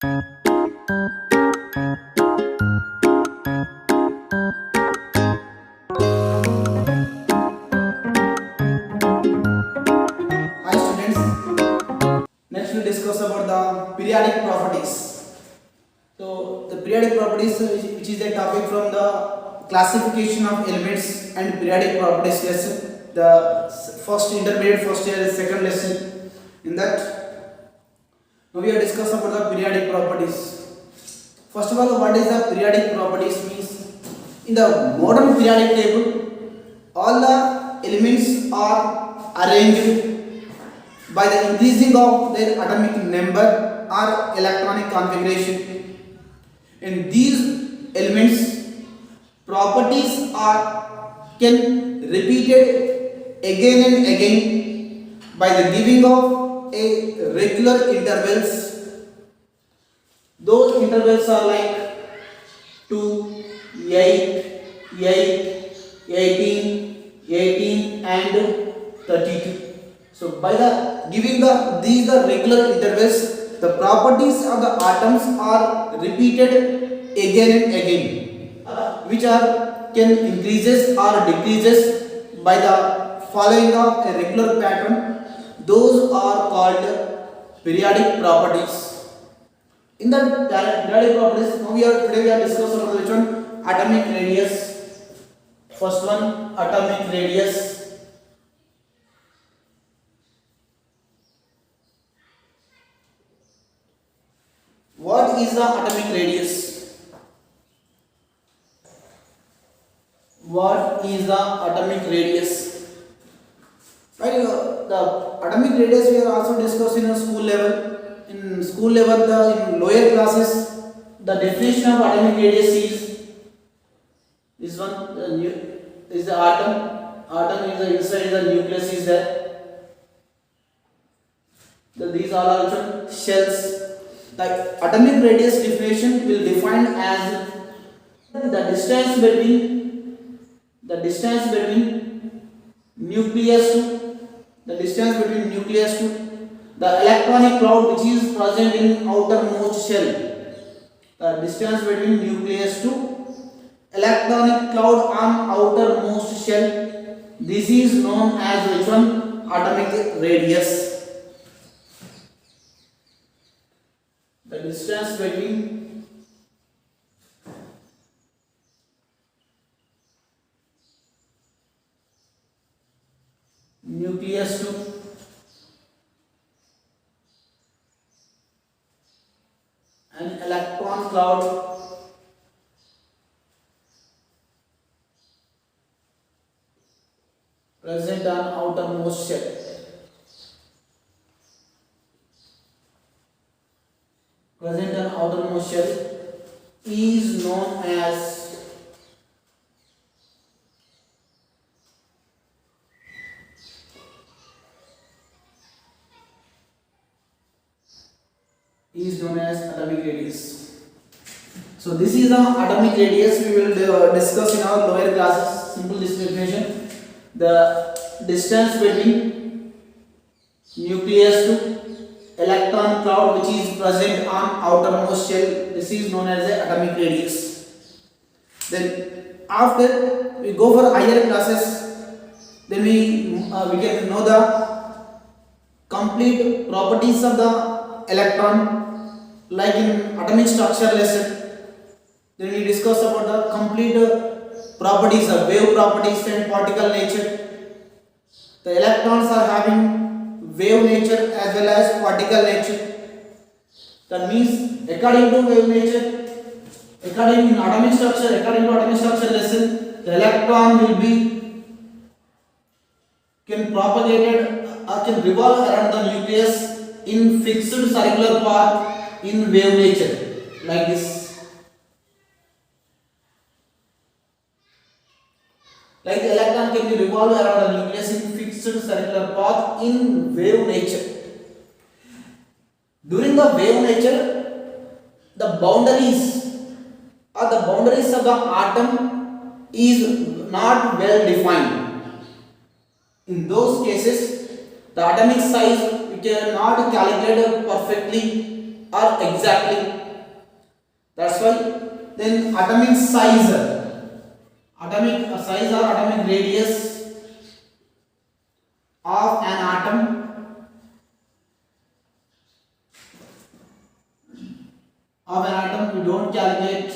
Hi students. Next we'll discuss about the periodic properties. So the periodic properties, which is a topic from the classification of elements and periodic properties lesson. The first intermediate first year is second lesson. In that, now we are discuss about the periodic properties. First of all, what is the periodic properties means? In the modern periodic table, all the elements are arranged by the increasing of their atomic number or electronic configuration. In these elements, properties are can repeated again and again by the giving of a regular intervals. Those intervals are like 2, 8, 8, 18, 18 and 32. So by the giving these the regular intervals, the properties of the atoms are repeated again and again, which are can increases or decreases by the following of a regular pattern. Those are called periodic properties. In the periodic properties, now today we are discussing about which one? Atomic radius. First one, atomic radius. What is the atomic radius? What is the atomic radius? Right, the atomic radius we are also discussing in school level. In school level, in lower classes, the definition of atomic radius is this one. Is the atom. Atom is the inside is the nucleus is there. These are also shells. The atomic radius definition will define as the distance between nucleus to the electronic cloud which is present in outermost shell. The distance between nucleus to electronic cloud on outermost shell. This is known as which one? Atomic radius. The distance between nucleus to an electron cloud present on outermost shell. Present on outermost shell is known as atomic radius. So this is the atomic radius we will discuss in our lower classes. Simple definition: the distance between nucleus to electron cloud which is present on outermost shell. This is known as the atomic radius. Then after we go for higher classes, then we can know the complete properties of the electron, like in atomic structure lesson. Then we discuss about the complete properties of wave properties and particle nature. The electrons are having wave nature as well as particle nature. That means according to wave nature, according to atomic structure lesson, the electron will be can propagated or can revolve around the nucleus in fixed circular path in wave nature, like this. Like the electron can be revolve around the nucleus in fixed circular path in wave nature. During the wave nature, the boundaries of the atom is not well defined. In those cases, the atomic size we cannot calculate perfectly are exactly. That's why then atomic size or atomic radius of an atom we don't calculate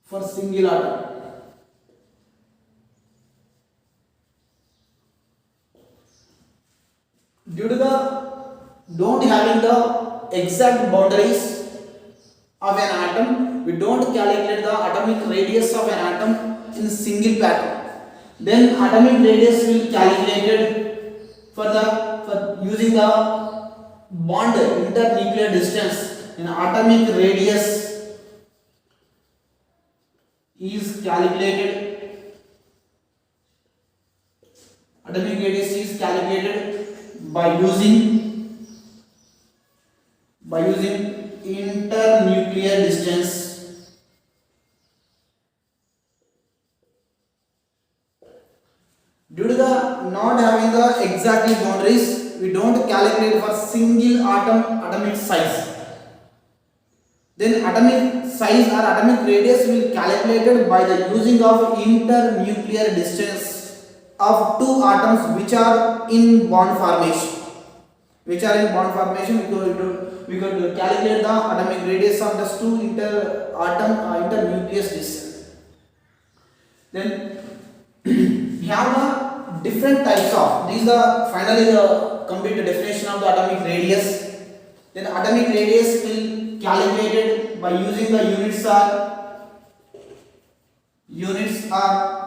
for single atom. Due to the don't having the exact boundaries of an atom, we don't calculate the atomic radius of an atom in single pattern. Then atomic radius will calculated for using the bond internuclear distance. An atomic radius is calculated. Atomic radius is calculated by using internuclear distance. Due to the not having the exactly boundaries, we don't calculate for single atomic size. Then atomic size or atomic radius will calculated by the using of internuclear distance of two atoms which are in bond formation. We could calculate the atomic radius of the two internucleus distance. Then we have the different types of these are finally the complete definition of the atomic radius. Then atomic radius will calculated by using the units are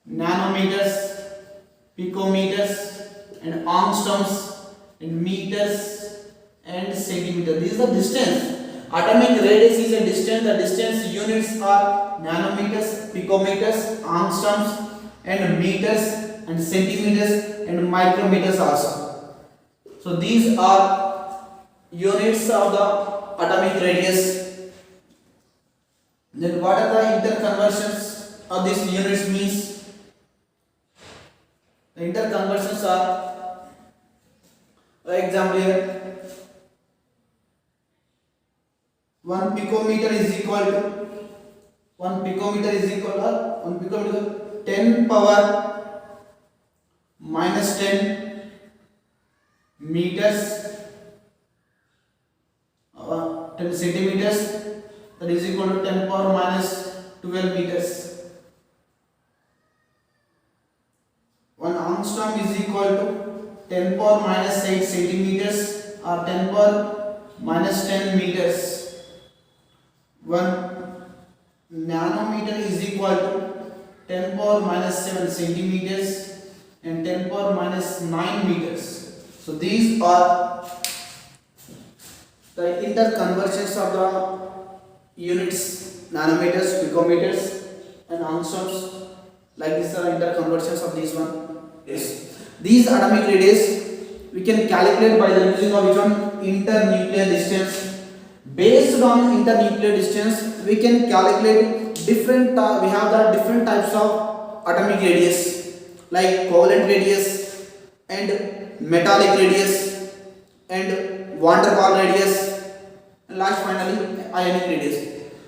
nanometers, picometers and angstroms and meters and centimeters. This is the distance. Atomic radius is a distance. The distance units are nanometers, picometers, angstroms and meters and centimeters and micrometers also. So these are units of the atomic radius. Then what are the interconversions of these units means? The interconversions are, for example here, 1 picometer is equal to 10 power minus 10 meters 10 centimeters, that is equal to 10 power minus 12 meters. 1 angstrom is equal to 10 power minus 8 centimeters or 10 power minus 10 meters. 1 nanometer is equal to 10 power minus 7 centimeters and 10 power minus 9 meters. So these are the interconversions of the units, nanometers, picometers and angstroms. Like these are interconversions of these one. Yes. These atomic radius we can calculate by the using of which one? Internuclear distance. Based on internuclear distance, we can calculate different. We have the different types of atomic radius, like covalent radius and metallic radius and van der Waals radius, and last finally ionic radius.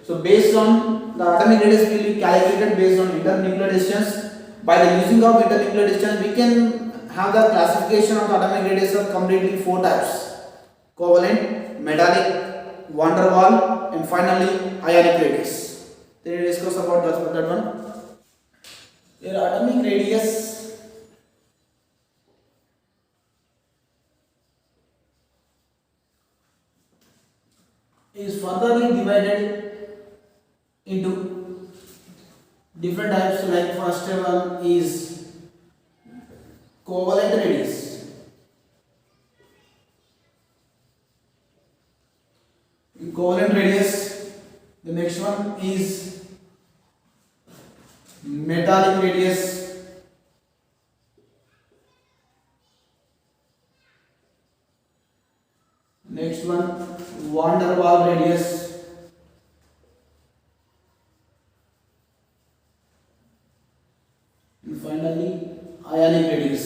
So based on the atomic radius will be calculated based on internuclear distance. By the using of internuclear distance, we can have the classification of the atomic radius of completely 4 types: covalent, metallic, van der Waals, and finally ionic radius. Then we discuss about that one. Here atomic radius is furtherly divided into different types. Like first one is covalent radius. Covalent radius. The next one is metallic radius. Next one, van der Waals radius. finally ionic radius.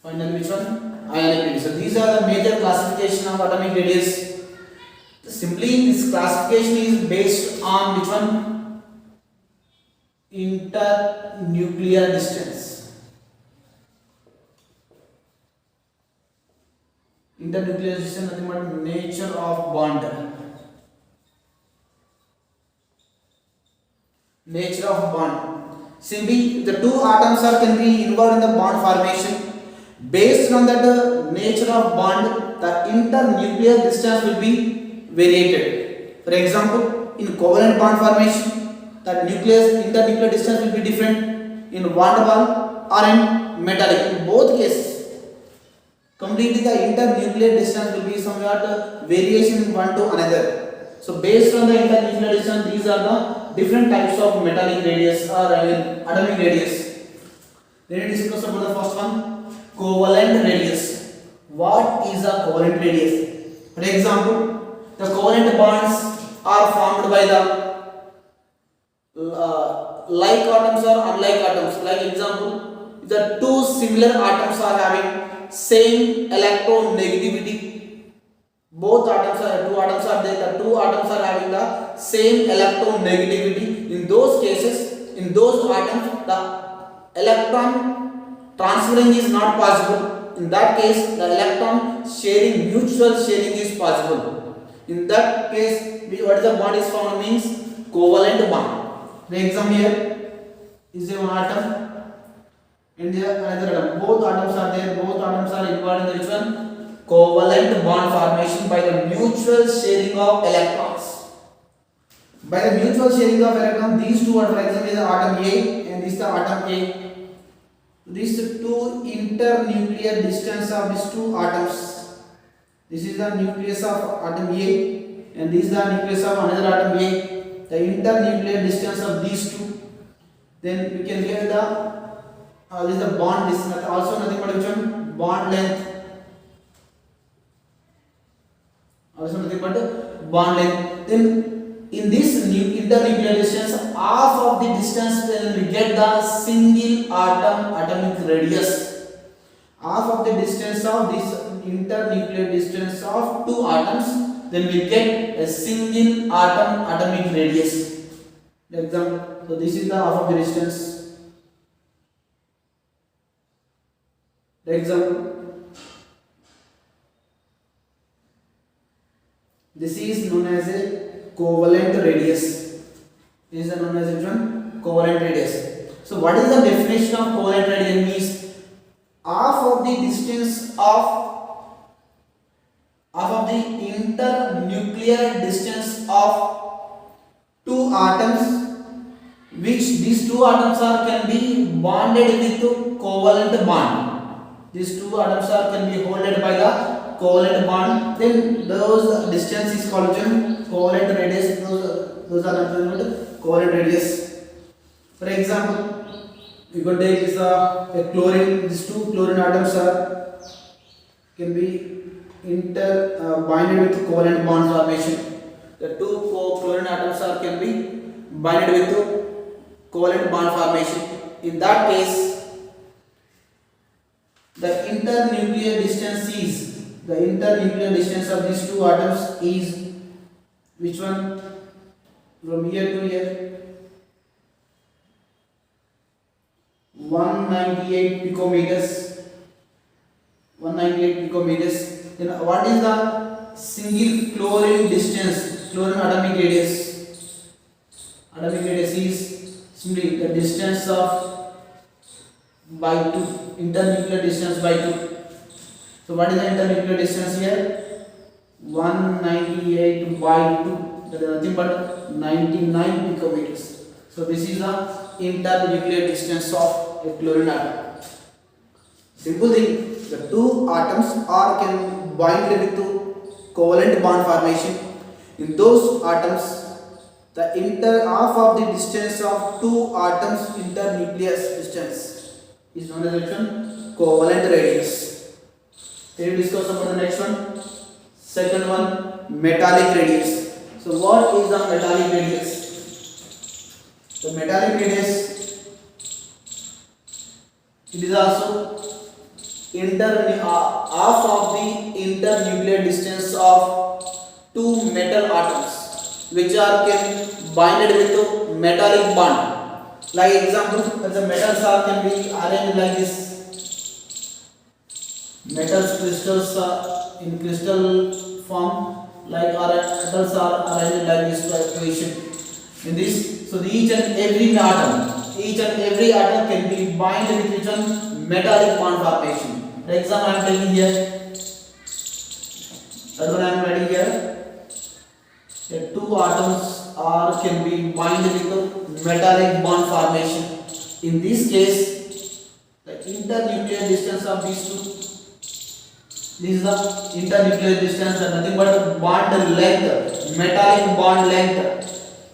Finally which one? Ionic radius. So these are the major classification of atomic radius. Simply this classification is based on which one? Internuclear distance. Internuclear distance nothing but nature of bond. Nature of bond. Simply the two atoms are can be involved in the bond formation. Based on that nature of bond, the internuclear distance will be variated. For example, in covalent bond formation, the internuclear distance will be different in van der Waals or in metallic. In both cases, completely the internuclear distance will be somewhat variation in one to another. So based on the internuclear distance, these are the different types of metallic radius or atomic radius. Then we discuss about the first one, covalent radius. What is a covalent radius? For example, the covalent bonds are formed by the like atoms or unlike atoms. Like example, the two similar atoms are having same electronegativity. Both atoms are two atoms are there. The two atoms are having the same electronegativity. In those cases, in those atoms, the electron transferring is not possible. In that case, the electron sharing, mutual sharing is possible. In that case, what is the bond is found means covalent bond. The example here is a one atom and there another atom. Both atoms are there. Both atoms are involved in the which one? Covalent bond formation by the mutual sharing of electrons. By the mutual sharing of electrons, these two are, for example, the atom A and this is the atom A. These two internuclear distance of these two atoms. This is the nucleus of atom A and this is the nucleus of another atom A. The internuclear distance of these two. Then we can get the this is the bond distance. Also nothing but which one? Bond length. Also nothing but bond length. Then in this internuclear distance, half of the distance then we get the single atom atomic radius. Half of the distance of this internuclear distance of two atoms, then we get a single atom atomic radius. Example. So this is the half of the distance. Example. This is known as a covalent radius. This is known as a covalent radius. So what is the definition of covalent radius? Means half of the distance of the internuclear distance of two atoms, which these two atoms are can be bonded with covalent bond. These two atoms are can be holded by the covalent bond. Then those distance is called covalent radius. Those are called covalent radius. For example, we could take this a chlorine. These two chlorine atoms are can be binded with covalent bond formation. The two chlorine atoms are can be binded with covalent bond formation. In that case, the internuclear distance of these two atoms is which one? From here to here, 198 picometers. 198 picometers. Then what is the single chlorine distance? Chlorine atomic radius. Atomic radius is simply the distance of by 2, internuclear distance by 2. So what is the internuclear distance here? 198 by 2. That is nothing but 99 picometers. So this is the internuclear distance of a chlorine atom. Simple thing. The two atoms are can bind with covalent bond formation. In those atoms, the half of the distance of two atoms internuclear distance is known as covalent radius. Then we discuss about the next one. Second one, metallic radius. So what is the metallic radius? The metallic radius It is also half of the internuclear distance of two metal atoms which are can binded with metallic bond. Like example, the metals are can be arranged like this. Metals crystals are in crystal form, like metals are arranged like this position. In this, so each and every atom can be bind with which one metallic bond formation. For example, I am taking here. That's what I am writing here. The two atoms are can be bind with the metallic bond formation. In this case, the internuclear distance of these two. This is the internuclear distance, and nothing but bond length, metallic bond length.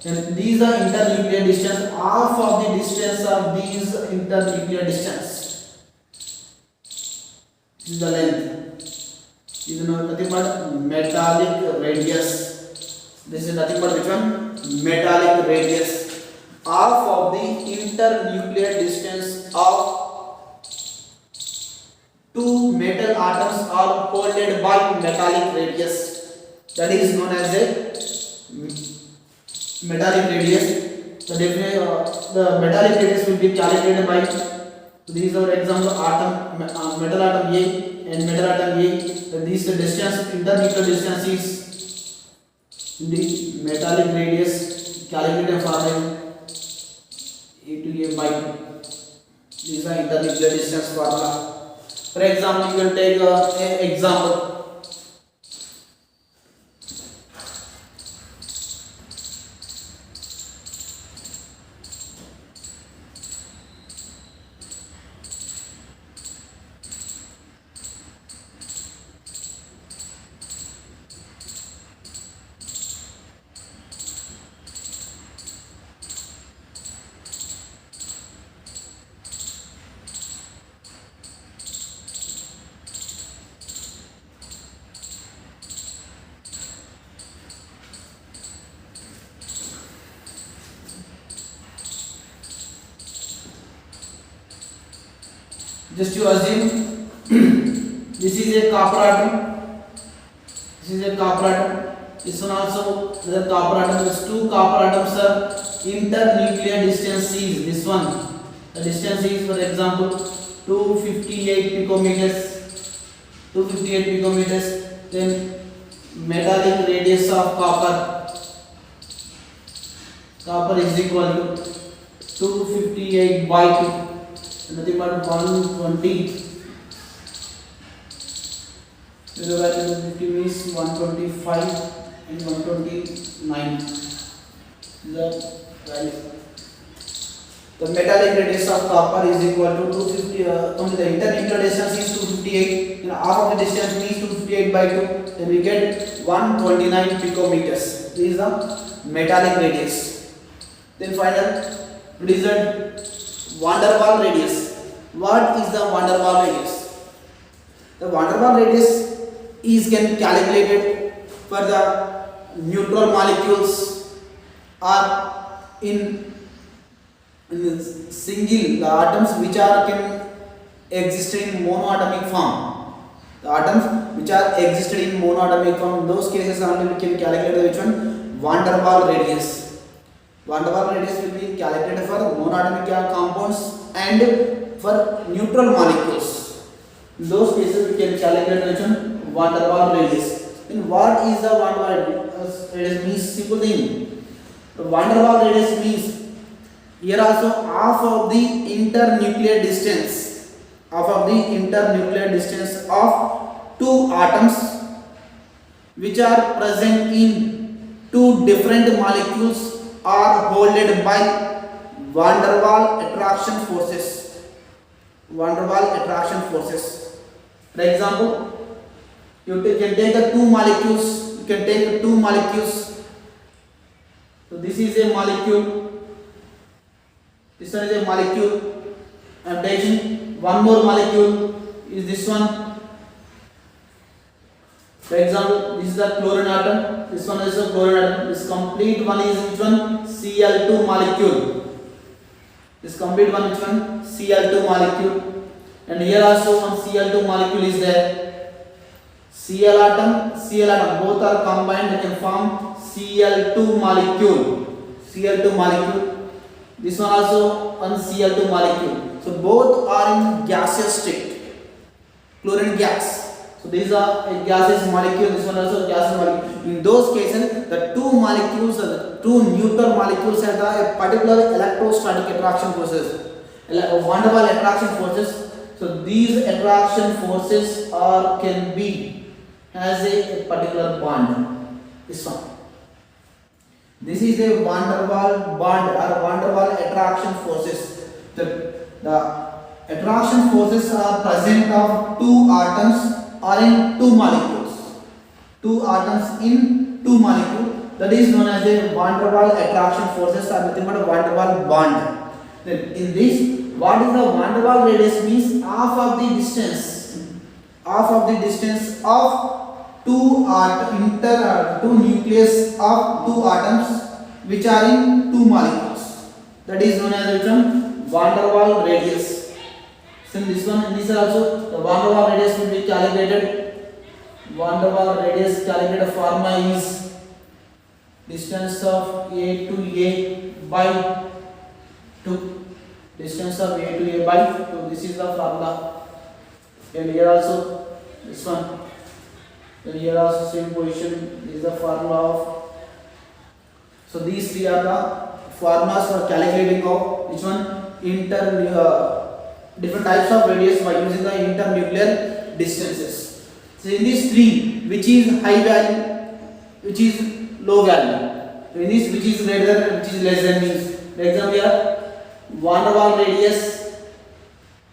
And these are internuclear distance. Half of the distance of these internuclear distance. This is the length. This is nothing but metallic radius. This is nothing but which one? Metallic radius. Half of the internuclear distance of two metal atoms are holded by metallic radius. That is known as a metallic radius. The metallic radius will be calculated by. These are example atom, metal atom A and metal atom A. This distance, internuclear distance is the metallic radius calculated formula A to A by 2. These are internuclear distance formula. For example, you will take an example. Just to assume this is a copper atom. This is a copper atom. This one also another copper atom. These two copper atoms are internuclear distance is this one. The distance is, for example, 258 picometers. 258 picometers. Then metallic radius of copper. Copper is equal to 258 by 2. Nothing but 120. The value of 50 means 125 and 129. The value. The metallic radius of copper is equal to 250. The internuclear distance is 258. And half of the distance means 258 by 2. Then we get 129 picometers. This is the metallic radius. Then final result. Van der Waals radius. What is the Van der Waals radius? The Van der Waals radius is calculated for the neutral molecules or in single the atoms which are can exist in monoatomic form. The atoms which are existed in monoatomic form, in those cases only we can calculate which one? Van der Waals radius. Van der Waals radius will be calculated for monoatomic compounds and for neutral molecules. In those cases, we can calculate which one? Van der Waals radius. Then what is the Van der Waals radius? Means simple thing. The Van der Waals radius means here also half of the internuclear distance, of two atoms which are present in two different molecules are holded by van der Waals attraction forces. Van der Waals attraction forces. For example, you can take the two molecules. You can take two molecules. So this is a molecule. This one is a molecule. I am taking one more molecule. Is this one? For example, this is the chlorine atom. This one is a chlorine atom. This complete one is which one? Cl2 molecule. This complete one which one? Cl2 molecule. and here also one Cl2 molecule is there. Cl atom both are combined, they can form Cl2 molecule. Cl2 molecule. This one also one Cl2 molecule. So both are in gaseous state. Chlorine gas. So these are a gaseous molecule. This one also a gaseous molecule. In those cases, the two molecules, the two neutral molecules have a particular electrostatic attraction forces, van der Waals attraction forces. So these attraction forces are can be has a particular bond. This one. This is a van der Waals bond or van der Waals attraction forces. The attraction forces are present of two atoms or in two molecules. Two atoms in two molecules. That is known as a van der Waals attraction forces or nothing but a van der Waals bond. Then in this, what is the van der Waals radius means half of the distance of two nucleus of two atoms which are in two molecules. That is known as which one? Van der Waals radius. So in this one, in this also the van der Waals radius will be calculated. Van der Waals radius calculated formula is distance of A to A by 2. Distance of A to A by 2. This is the formula. And here also this one. And here also same position. This is the formula of. So these three are the formulas for calculating of which one different types of radius by using the internuclear distances. So in these three, which is high value, which is low value. In this, which is greater than, which is less than means. For example, here van der Waals radius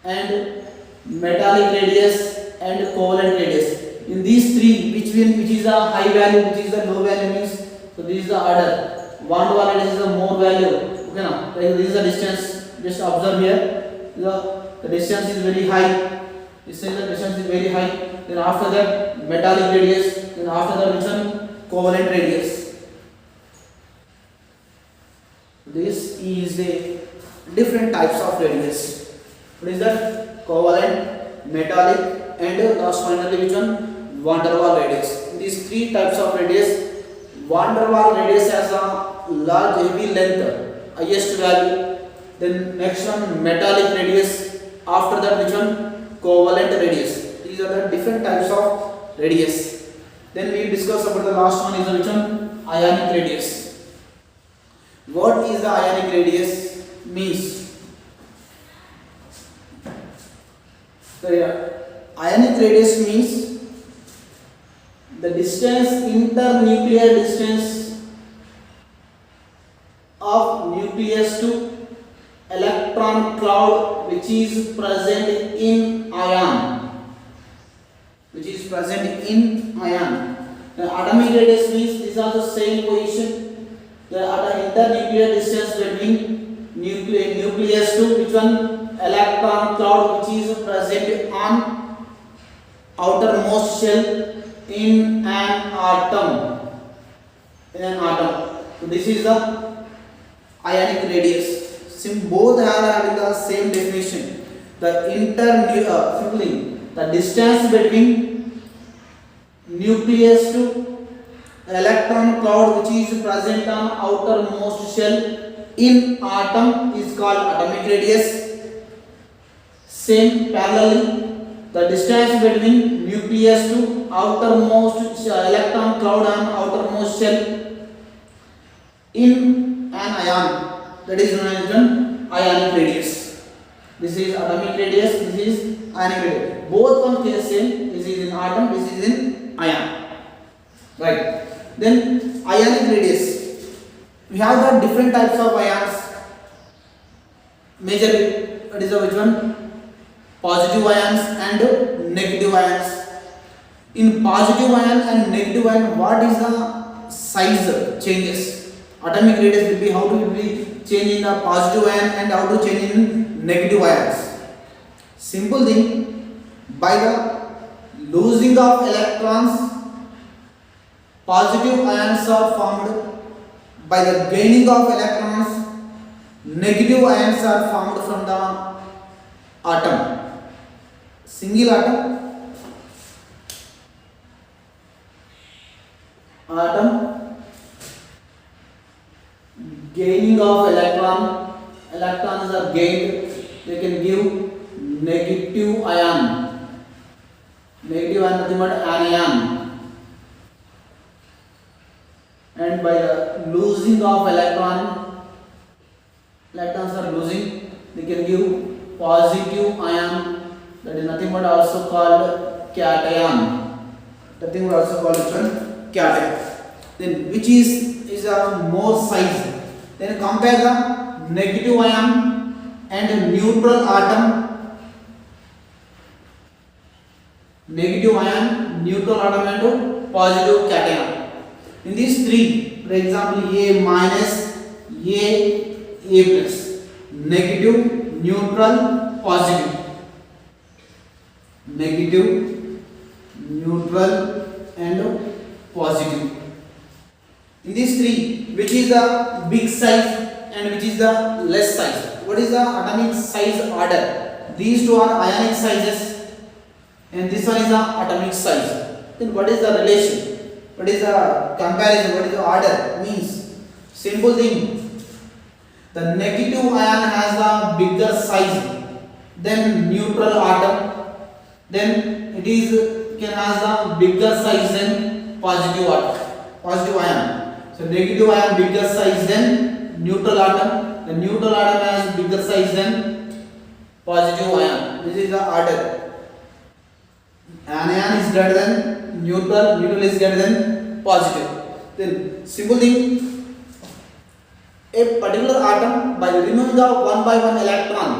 and metallic radius and covalent radius. In these three, which is the high value, which is the low value means. So this is the order. Van der Waals radius is the more value. Okay, now like this is the distance. Just observe here. The distance is very high. This is the distance is very high. Then after that metallic radius. Then after that which one? Covalent radius. This is the different types of radius. What is that? Covalent, metallic, and last finally which one? Van der Waals radius. These three types of radius. Van der Waals radius has a large heavy length, highest value. Then next one metallic radius. After that which one? Covalent radius. These are the different types of radius. Then we discuss about the last one is the which one? Ionic radius. What is the ionic radius means? So ionic radius means the distance, internuclear distance of nucleus to electron cloud which is present in ion. Which is present in ion. The atomic radius means these are the same position. The internuclear distance between nucleus to which one? Electron cloud which is present on outermost shell in an atom. So this is the ionic radius. Both are having the same definition. The distance between nucleus to electron cloud which is present on outermost shell in atom is called atomic radius. Same parallelly, the distance between nucleus to outermost electron cloud on outermost shell in an ion, that is known as ionic radius. This is atomic radius, this is ionic radius. Both one case same. This is in atom, this is in ion. Right. Then ionic radius. We have the different types of ions. Majorly, what is the which one? Positive ions and negative ions. In positive ion and negative ion, what is the size changes? Atomic radius will be how to be change in the positive ion and how to change in negative ions. Simple thing, by the losing of electrons, positive ions are formed. By the gaining of electrons, negative ions are formed from the atom. single atom gaining of electrons are gained, they can give negative ion nothing but anion, and by the losing of electrons are losing, they can give positive ion, that is nothing but also called cation, nothing but also called cation. Then which is a more size, then compare the negative ion and neutral atom, negative ion, neutral atom and positive cation. In these three, for example, A minus, A plus, negative, neutral, positive, negative, neutral and positive. In these three, which is the big size and which is the less size? What is the atomic size order? These two are ionic sizes and this one is the atomic size. Then what is the relation? What is the comparison? What is the order? Means simple thing. The negative ion has the bigger size than neutral atom. Then it is can has the bigger size than positive atom, positive ion. So negative ion bigger size than neutral atom. The neutral atom has bigger size than positive ion. This is the order. Anion is greater than neutral, neutral is greater than positive. Then simple thing, a particular atom by removing the one by one electron.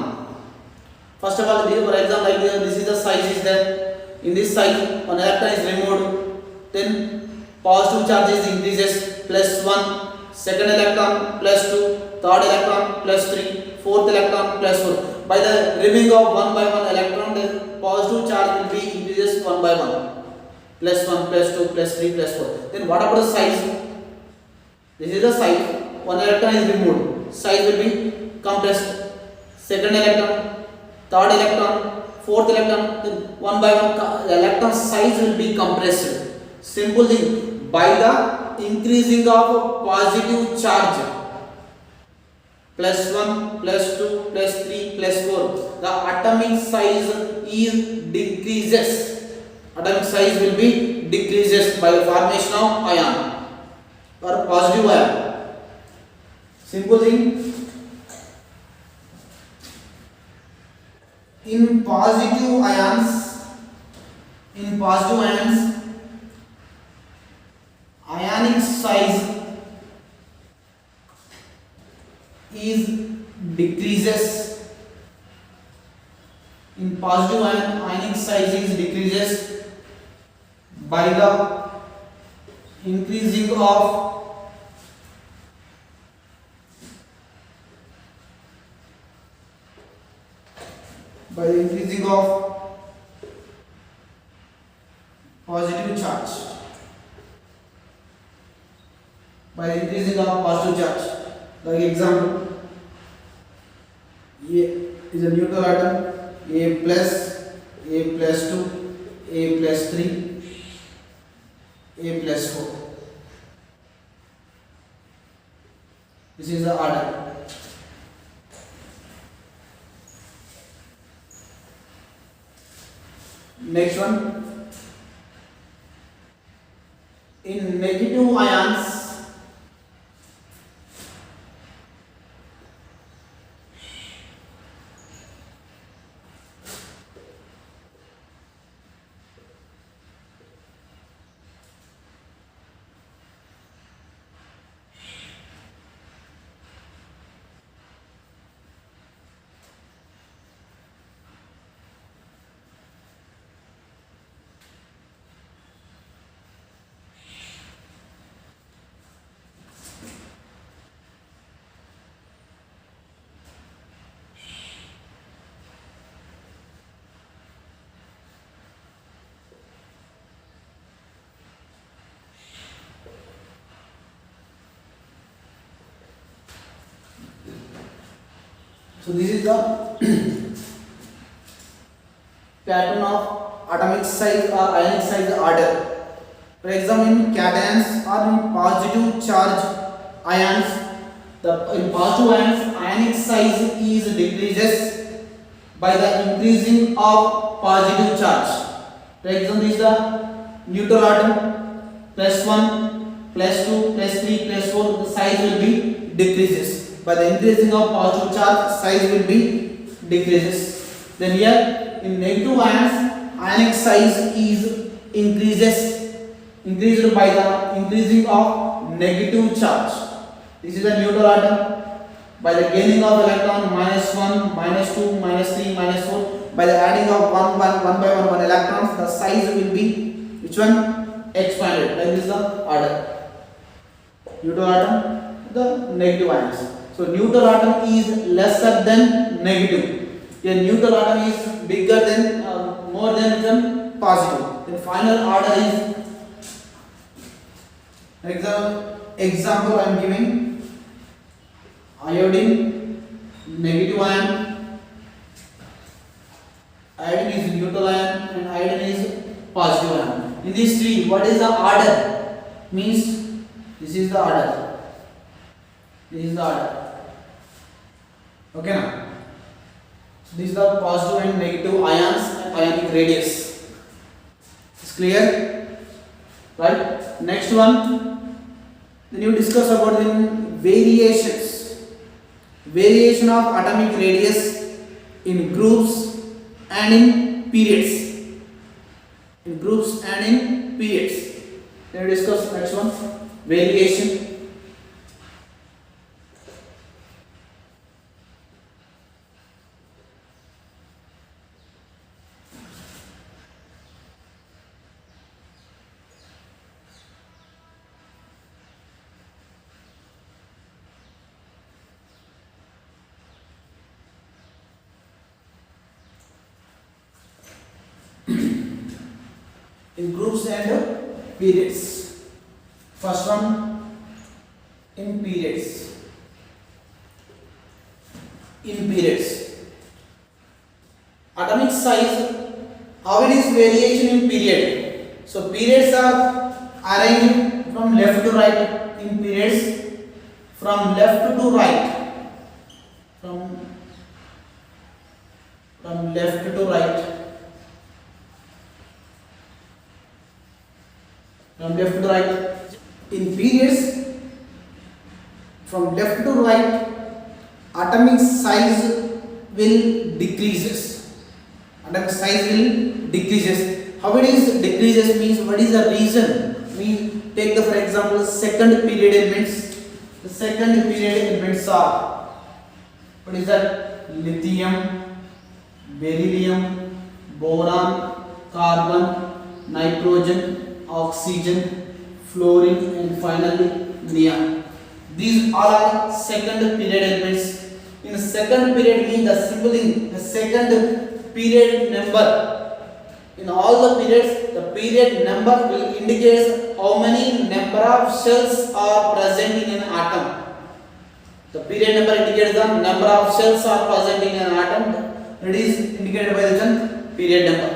First of all, for example, like this is the size is there. In this size, one electron is removed. Then positive charge is increases +1, second electron +2, third electron +3, fourth electron +4. By the removing of one by one electron, the positive charge will be increases one by one, +1, +2, +3, +4. Then what about the size? This is the size. One electron is removed, size will be compressed. Second electron, third electron, fourth electron, then one by one the electron size will be compressed. Simple thing, by the increasing of positive charge, +1, +2, +3, +4, the atomic size is decreases. Atomic size will be decreases by the formation of ion or positive ion. Simple thing, in positive ions, ionic size is decreases. In positive ionic size is decreases by the increasing of positive charge. By increasing of positive charge. Like example, A is a neutral atom, A plus, A plus 2, A plus 3, A plus 4. This is the order. Next one, in negative ions, so this is the pattern of atomic size or ionic size order. For example, in cations or in positive charge ions, in positive ions ionic size is decreases by the increasing of positive charge. For example, this is the neutral atom plus 1, plus 2, plus 3, plus 4. The size will be decreases by the increasing of positive charge. Size will be decreases. Then here in negative ions, ionic size is increased by the increasing of negative charge. This is the neutral atom. By the gaining of electron minus 1, minus 2, minus 3, minus 4. By the adding of one by one electrons, the size will be which one? Expanded. Like this is the order. Neutral atom, the negative ions. So neutral atom is lesser than negative. Here neutral atom is bigger than more than positive. The final order is example I am giving: iodine, negative ion, iodine is neutral ion, and iodine is positive ion. In these three, what is the order? Means this is the order. This is the order. Okay now. So this is the positive and negative ions and ionic radius. It's clear, right? Next one. Then you discuss about the variations. Variation of atomic radius in groups and in periods. In groups and in periods. Then we discuss next one. Variation. In groups and periods. First one, in periods. In periods. Atomic size, how it is variation in period. So periods are arranged from left to right in periods, from left to right. From left to right. From left to right. In periods, from left to right, atomic size will decreases. Atomic size will decreases. How it is decreases means what is the reason? We take the for example second period elements. The second period elements are, what is that? Lithium, beryllium, boron, carbon, nitrogen, oxygen, fluorine, and finally neon. These all are second period elements. In second period means the symbol in the second period number. In all the periods, the period number will indicate how many number of shells are present in an atom. The period number indicates the number of shells are present in an atom. It is indicated by the period number.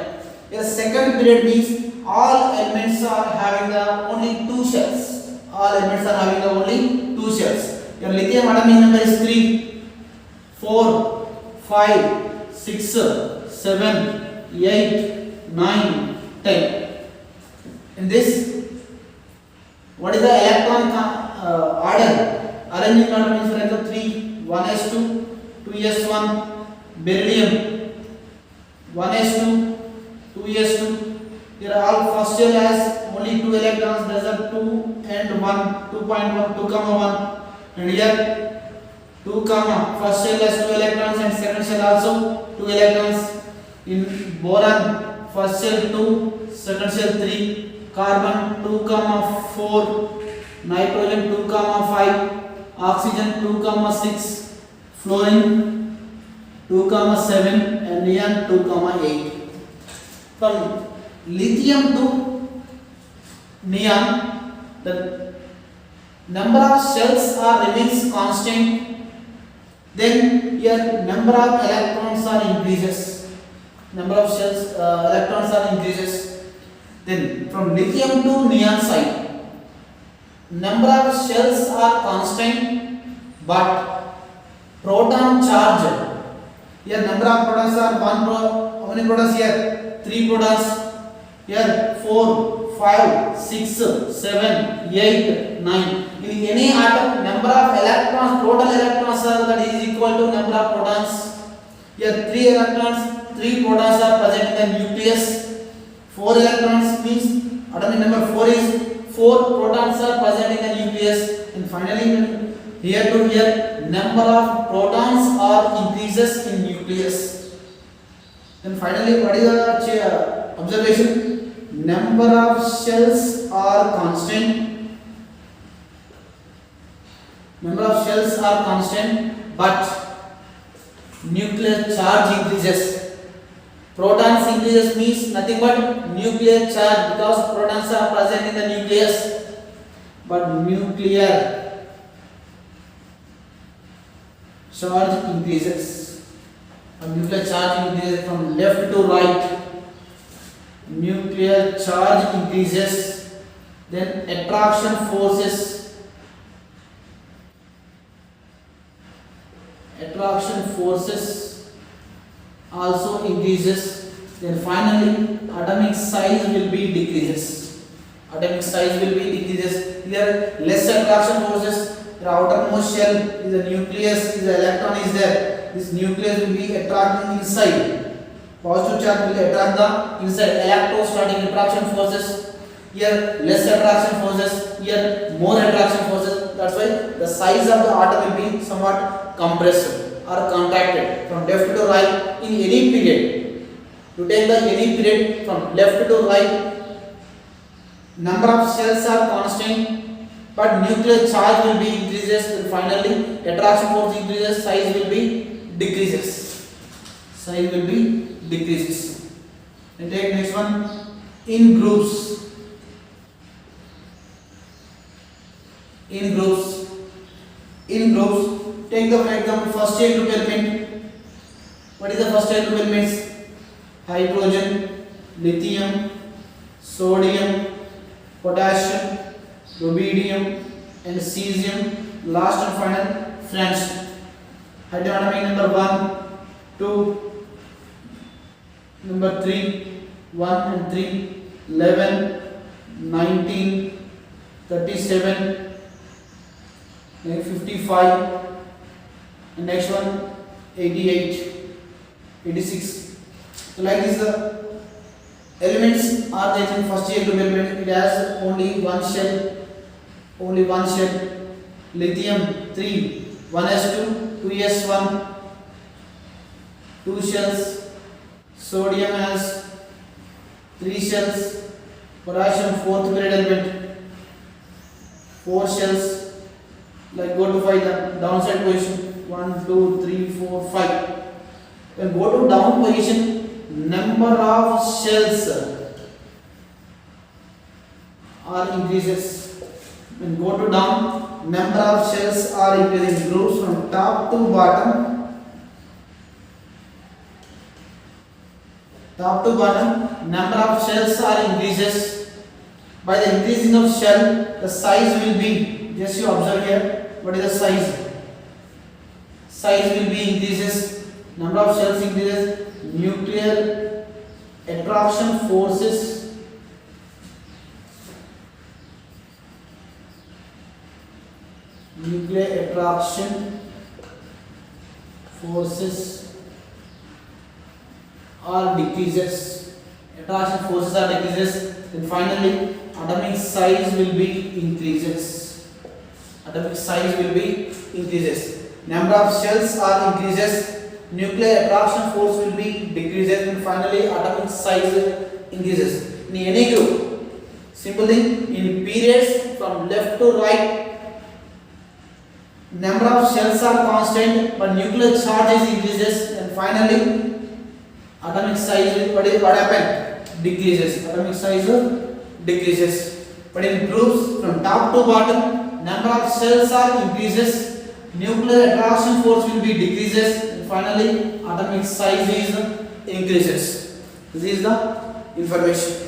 The second period means all elements are having the only two shells. All elements are having the only two shells. Your lithium atomic number is 3, 4, 5, 6, 7, 8, 9, 10. In this, what is the electron order? Arranging order means for example 3, 1s2, 2s1, beryllium, 1s2, 2s2. Here all first shell has only 2 electrons, that is 2 and 1, 2.1, 2 comma 1. And here 2 comma, first shell has 2 electrons and second shell also 2 electrons. In boron, first shell 2, second shell 3, carbon 2 comma 4, nitrogen 2 comma 5, oxygen 2 comma 6, fluorine 2 comma 7, and neon 2 comma 8. From lithium to neon, the number of shells remains constant. Then here number of electrons are increases. number of shells electrons are increases. Then from lithium to neon side, number of shells are constant, but proton charge, here number of protons are how many protons here? 3 protons. Here 4, 5, 6, 7, 8, 9. In any atom, number of electrons, total electrons are that is equal to number of protons. Here 3 electrons, 3 protons are present in the nucleus. 4 electrons means atomic number 4 is 4 protons are present in the nucleus. And finally, here to here, number of protons are increases in nucleus. Then finally, what is the observation? Number of shells are constant. Number of shells are constant, but nuclear charge increases. Protons increases means nothing but nuclear charge, because protons are present in the nucleus. But nuclear charge increases. Nuclear charge increases from left to right. Nuclear charge increases. Then attraction forces. Attraction forces also increases. Then finally, atomic size will be decreases. Atomic size will be decreases. Here less attraction forces. The outermost shell is the nucleus, is the electron is there. This nucleus will be attracting inside. Positive charge will attract the inside. Electrostatic attraction forces. Here less attraction forces. Here more attraction forces. That's why the size of the atom will be somewhat compressed or contracted from left to right in any period. To take the any period from left to right, number of shells are constant, but nuclear charge will be increases. And finally, attraction force increases, size will be decreases. Size will be decreases. And take next one, in groups. In groups. In groups, take the for example first chain group element. What is the first chain group elements? Hydrogen, lithium, sodium, potassium, rubidium, and cesium. Last and final, friends. Hydrogen atomic number 1, 2, number 3, 1 and 3, 11, 19, 37, 55, and next one 88, 86. So like this, the elements are there in first year group element. It has only one shell. Lithium 3, 1s2, 2s1, 2 shells. Sodium has 3 shells. Potassium, fourth period element, 4 shells. Like go to 5, the downside position, 1, 2, 3, 4, 5. When go to down position, number of shells are increases. When go to down, number of shells are increasing. Groups from top to bottom. Top to bottom, number of shells are increases. By the increasing of shell, the size will be, just you observe here, what is the size? Size will be increases. Number of shells increases. Nuclear attraction forces. Nuclear attraction forces are decreases. Attraction forces are decreases. And finally, atomic size will be increases. Atomic size will be increases. Number of shells are increases. Nuclear attraction force will be decreases. And finally, atomic size increases. In any group, simple thing, in periods from left to right, number of shells are constant, but nuclear charge is increases. And finally, atomic size, what happened? Decreases. Atomic size decreases. But in groups from top to bottom, number of shells are increases. Nuclear attraction force will be decreases. And finally, atomic size is increases. This is the information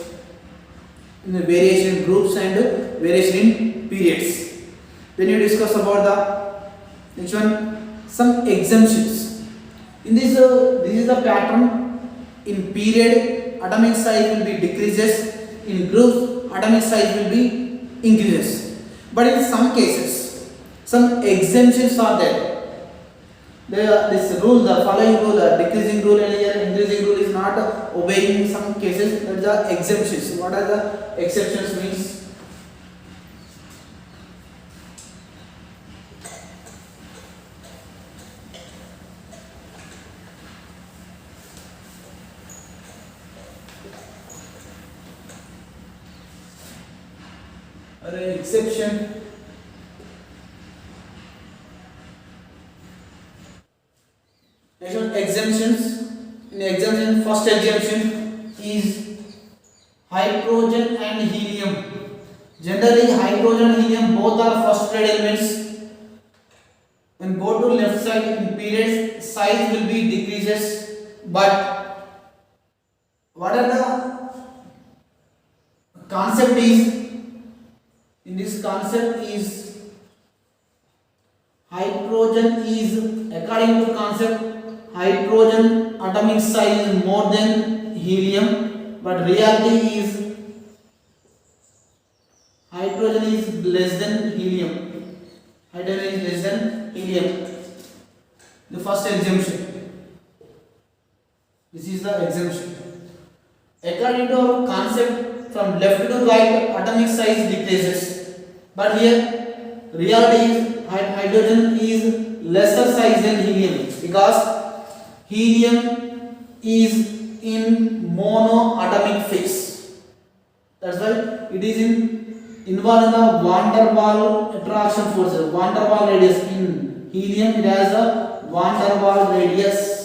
in the variation in groups and variation in periods. Then you discuss about the next one, some exemptions. In this, this is the pattern. In period, atomic size will be decreases. In groups, atomic size will be increases. But in some cases, some exemptions are there. This rule, the following rule, decreasing rule and increasing rule is not obeying in some cases. That is the exemptions. What are the exceptions means? Exception. Next one, exemptions. In exemption, first exemption is hydrogen and helium. Generally, hydrogen and helium both are first grade elements. When go to left side in periods, size will be decreases. But what are the concept is? In this concept is hydrogen is, according to concept, hydrogen atomic size is more than helium, but reality is hydrogen is less than helium. Hydrogen is less than helium. The first exemption. This is the exemption. According to our concept, from left to right, atomic size decreases. But here, reality is hydrogen is lesser size than helium because helium is in monoatomic phase. That's why it is involved in the van der Waals attraction forces. Van der Waals radius in helium, it has a van der Waals radius.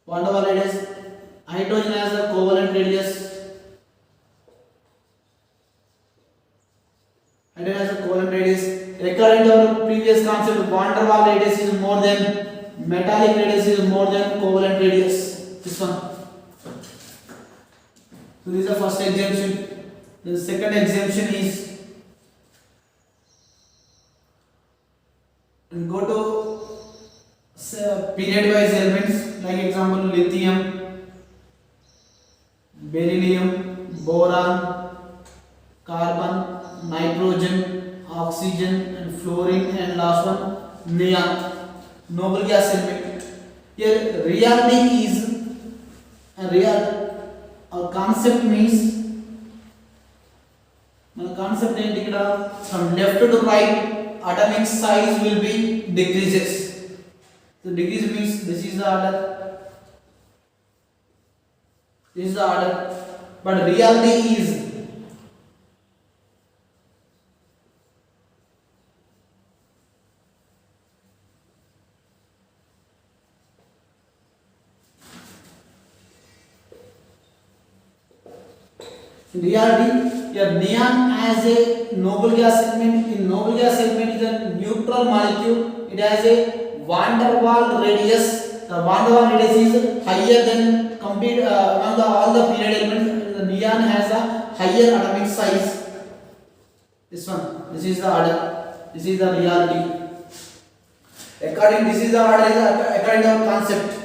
Van der Waals radius. Hydrogen has a covalent radius. Hydrogen has a covalent radius. According to our previous concept, van der Waals radius is more than metallic radius is more than covalent radius. This one. So this is the first exemption. The second exemption is, and go to period wise elements, like example lithium, beryllium, boron, carbon, nitrogen, oxygen and fluorine, and last one neon, noble gas element. Here reality is a concept means concept from left to right atomic size will be decreases. So decrease means this is the order. This is the order. But reality is in reality, your neon as a noble gas element. In noble gas element is a neutral molecule. It has a van der Waals radius. The van der Waals radius is higher than complete among all the period elements. The neon has a higher atomic size. This one. This is the order. This is the reality. This is the order according to our concept.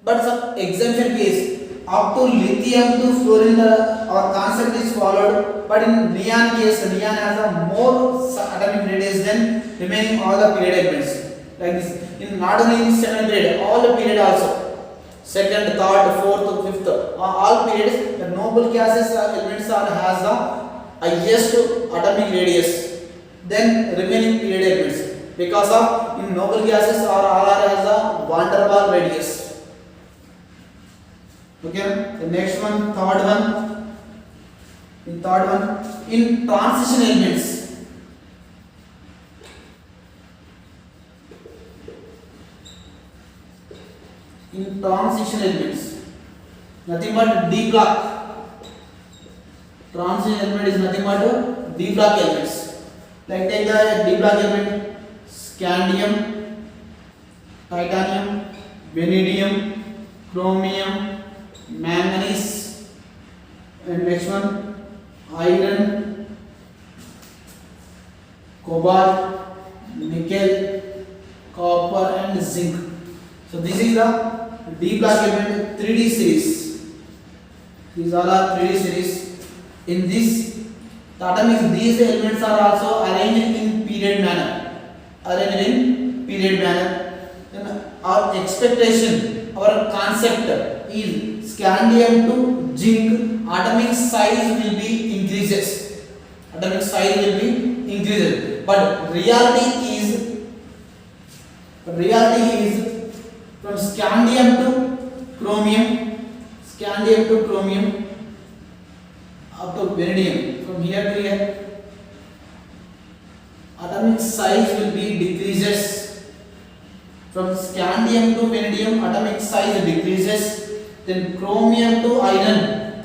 But some exemption case. Up to lithium to fluorine, our concept is followed, but in neon case, neon has a more atomic radius than remaining all the period elements. Like this, in not only in second period, all the period also, second, third, fourth, fifth, all periods, the noble gases elements has the highest atomic radius than remaining period elements, because of in noble gases all has a van der Waals radius. Okay, the next one, third one. In transition elements, nothing but D block. Transition element is nothing but D block elements. Like take the D block element: scandium, titanium, vanadium, chromium, manganese, and next one iron, cobalt, nickel, copper, and zinc. So this is the D block element 3D series. These all are 3D series. In this, the atomic these elements are also arranged in period manner. Then our expectation, our concept is scandium to zinc atomic size will be increases. Atomic size will be increases. But reality is from scandium to chromium up to vanadium, from here to here atomic size will be decreases. From scandium to vanadium atomic size decreases. Then chromium to iron,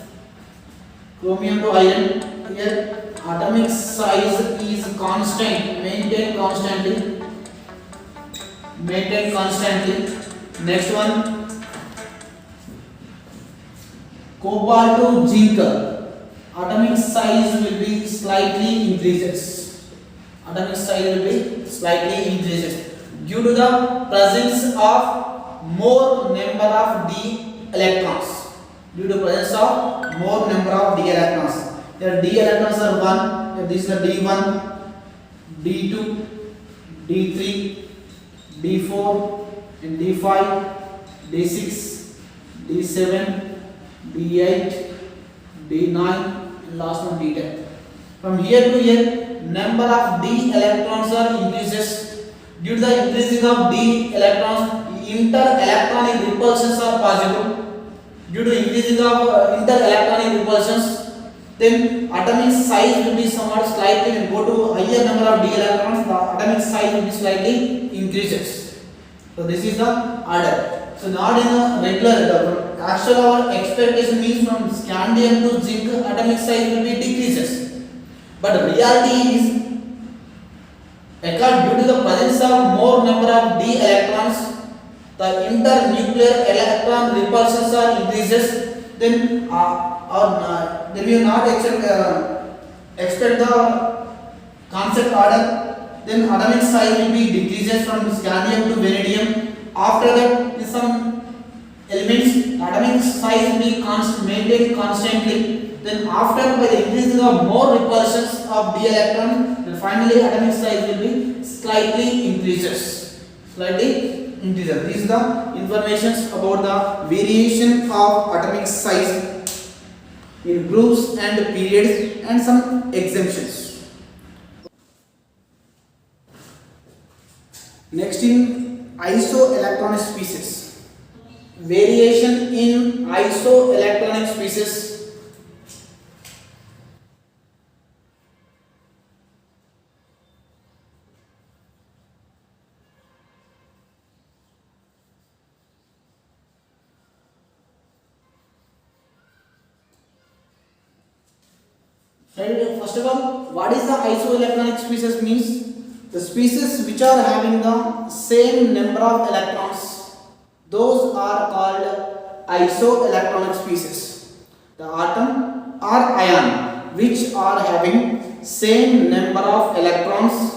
here atomic size is constant, maintained constantly. Next one, cobalt to zinc atomic size will be slightly increases. Due to the presence of more number of d electrons. Here d electrons are 1. Here this is the d1, d2, d3, d4, and d5, d6, d7, d8, d9, and last one d10. From here to here, number of d electrons are increases. Due to the increasing of d electrons, inter-electronic repulsions are possible. Due to increasing of inter-electronic repulsions, then atomic size will be somewhat slightly, when go to higher number of d electrons, the atomic size will be slightly increases. So this is the order. So not in a regular, actual our expectation means from scandium to zinc atomic size will be decreases. But reality is, due to the presence of more number of d electrons, the internuclear electron repulsions are increases. Then then we will not expect the concept order. Then atomic size will be decreases from scandium to vanadium. After that, in some elements, atomic size will be maintained constantly. Then after, by the increasing of more repulsions of d electron, then finally atomic size will be slightly increases. This is the information about the variation of atomic size in groups and periods and some exemptions. Next, in isoelectronic species. Variation in isoelectronic species. First of all, what is the isoelectronic species means? The species which are having the same number of electrons, those are called isoelectronic species. The atom or ion which are having same number of electrons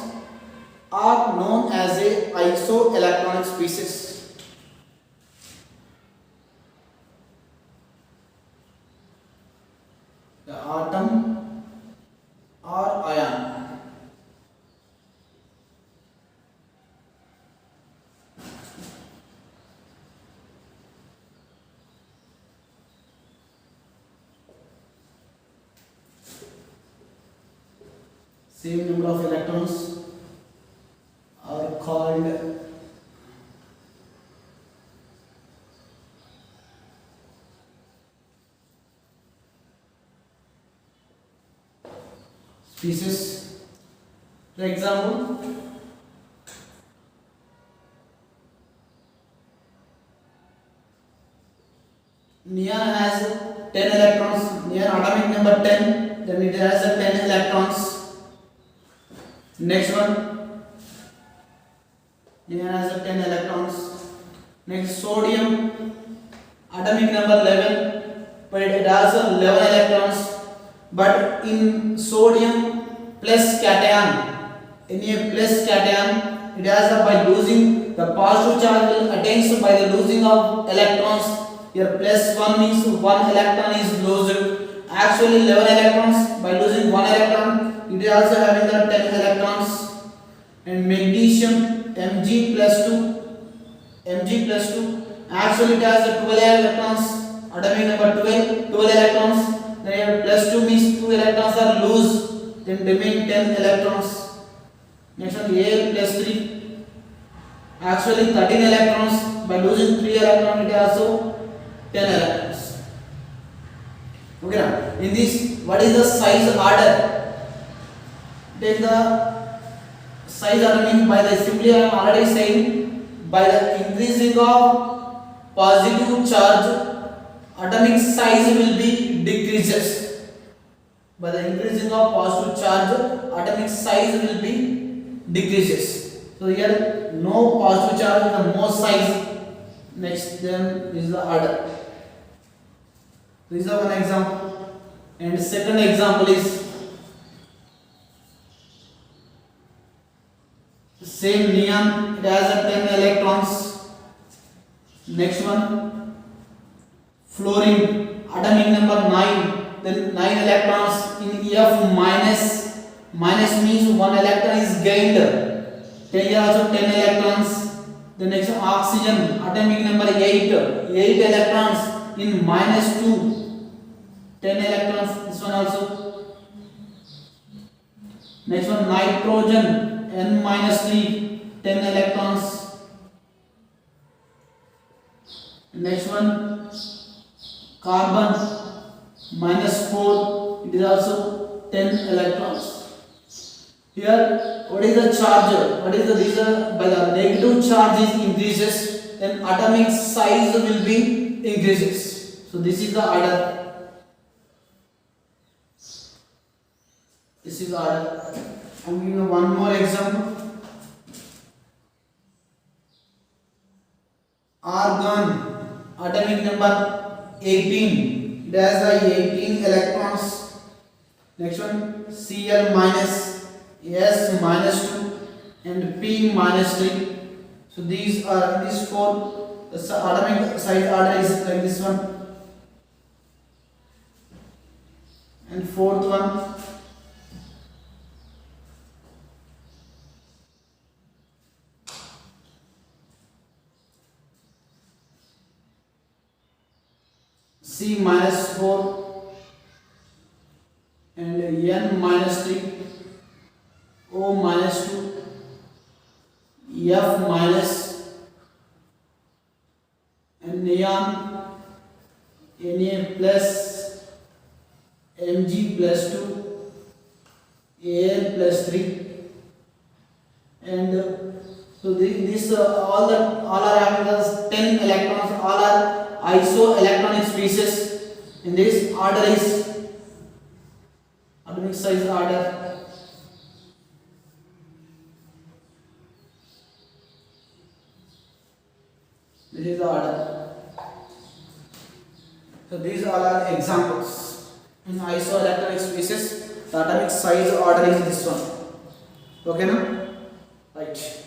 are known as a isoelectronic species. The atom or ion. Same number of electrons are called species. For example, neon has 10 electrons, neon atomic number 10, then it has a 10 electrons. Next one, it has 10 electrons. Next, sodium, atomic number 11, but it has 11 electrons. But in sodium plus cation, in a plus cation, it has by losing the positive charge will attains by the losing of electrons. Here plus 1 means 1 electron is lost. Actually 11 electrons, by losing 1 electron it is also having the 10 electrons. And magnesium Mg plus 2, actually it has 12 electrons, atomic number 12 electrons. Then here plus 2 means 2 electrons are loose, then remain 10 electrons. Next one, Al plus 3, actually 13 electrons, by losing 3 electrons it is also 10 electrons. Okay, now in this, what is the size order? Take the size order means by the, simply I am already saying, by the increasing of positive charge, atomic size will be decreases. By the increasing of positive charge, atomic size will be decreases. So here no positive charge, the more size. Next then is the order. This is one example. And second example is same neon, it has a 10 electrons. Next one, fluorine, atomic number 9, then 9 electrons in F minus. Minus means 1 electron is gained. Here also 10 electrons. The next one, oxygen, atomic number 8 electrons in minus 2, 10 electrons. This one also. Next one, nitrogen, N minus 3, 10 electrons. Next one, carbon, minus 4, it is also 10 electrons. Here, what is the charge? What is the reason? By the negative charge is increases, then atomic size will be increases. So this is the order. This is the order. I am giving one more example. Argon, atomic number 18. It has 18 electrons. Next one, Cl minus, S minus 2, and P minus 3. So these are these four. The atomic size order is like this one. And fourth one, C minus 4 and N minus 3, O minus 2, F minus, and neon, Na plus, Mg plus 2, Al plus 3, and so this all are having the 10 electrons, all are isoelectronic species. In this order is atomic size order. This is the order. So these all are examples. In isoelectronic species, the atomic size order is this one. Okay, now? Right.